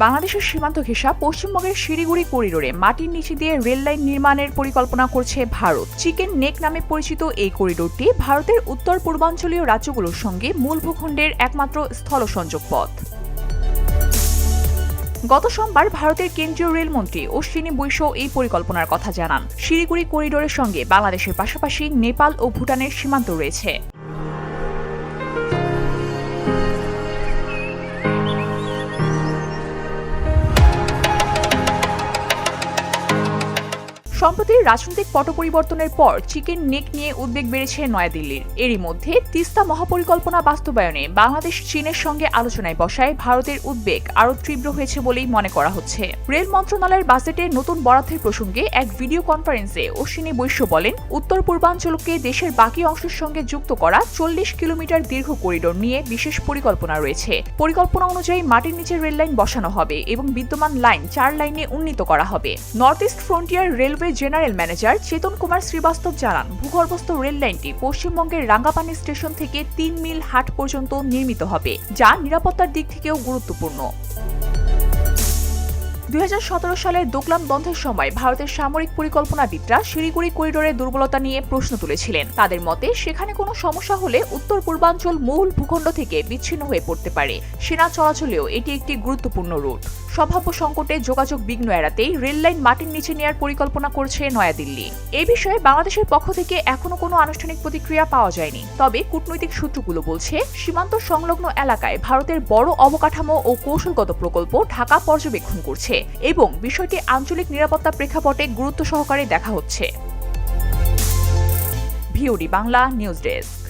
বাংলাদেশের সীমান্ত ঘেঁষা পশ্চিমবঙ্গের শিলিগুড়ি করিডোরে মাটির নিচে দিয়ে রেল লাইন নির্মাণের পরিকল্পনা করছে ভারত। চিকেন নেক নামে পরিচিত এই করিডোরটি ভারতের উত্তর পূর্বাঞ্চলীয় রাজ্যগুলোর সঙ্গে মূল ভূখণ্ডের একমাত্র স্থল সংযোগ পথ। গত সোমবার ভারতের কেন্দ্রীয় রেলমন্ত্রী অশ্বিনী বৈষ্ণব এই পরিকল্পনার কথা জানান। শিলিগুড়ি করিডোরের সঙ্গে বাংলাদেশের পাশাপাশি নেপাল ও ভুটানের সীমান্ত রয়েছে। সম্প্রতি রাজনৈতিক পট পরিবর্তনের পর চিকেন নেক নিয়ে উদ্বেগ বেড়েছে নয়াদিল্লির। এরই মধ্যে তিস্তা মহাপরিকল্পনা বাস্তবায়নে বাংলাদেশ চীনের সঙ্গে আলোচনায় বসায় ভারতের উদ্বেগ আরও তীব্র হয়েছে বলেই মনে করা হচ্ছে। রেল মন্ত্রণালয়ের বাজেটে নতুন বরাদ্দের প্রসঙ্গে এক ভিডিও কনফারেন্সে অশ্বিনী বৈষ্ণব বলেন, উত্তর পূর্বাঞ্চলকে দেশের বাকি অংশের সঙ্গে যুক্ত করা 40 কিলোমিটার দীর্ঘ করিডোর নিয়ে বিশেষ পরিকল্পনা রয়েছে। পরিকল্পনা অনুযায়ী মাটির নিচে রেল লাইন বসানো হবে এবং বিদ্যমান লাইন 4 লাইনে উন্নীত করা হবে। North east frontier railway general manager Chetan Kumar Srivastava জানান, ভূগর্ভস্থ রেল লাইনটি পশ্চিমবঙ্গের রাঙ্গাপানি স্টেশন থেকে 3 মিল হাট পর্যন্ত নির্মিত হবে, যা নিরাপত্তার দিক থেকেও গুরুত্বপূর্ণ। 2017 সালের দোকলাম বন্ধের সময় ভারতের সামরিক পরিকল্পনাবিদরা শিলিগুড়ি করিডোরের দুর্বলতা নিয়ে প্রশ্ন তুলেছিলেন। তাদের মতে, সেখানে কোনো সমস্যা হলে উত্তর পূর্বাঞ্চল মূল ভূখণ্ড থেকে বিচ্ছিন্ন হয়ে পড়তে পারে। সেনা চলাচলেও এটি একটি গুরুত্বপূর্ণ রুট। সম্ভাব্য সংকটে যোগাযোগ বিঘ্ন এড়াতেই রেল লাইন মাটির নিচে নেওয়ার পরিকল্পনা করছে নয়াদিল্লি। এই বিষয়ে বাংলাদেশের পক্ষ থেকে এখনো কোনো আনুষ্ঠানিক প্রতিক্রিয়া পাওয়া যায়নি। তবে কূটনৈতিক সূত্রগুলো বলছে, সীমান্ত সংলগ্ন এলাকায় ভারতের বড় অবকাঠামো ও কৌশলগত প্রকল্প ঢাকা পর্যবেক্ষণ করছে এবং বিষয়টি আঞ্চলিক নিরাপত্তা প্রেক্ষাপটে গুরুত্ব সহকারে দেখা হচ্ছে। VOD Bangla news desk.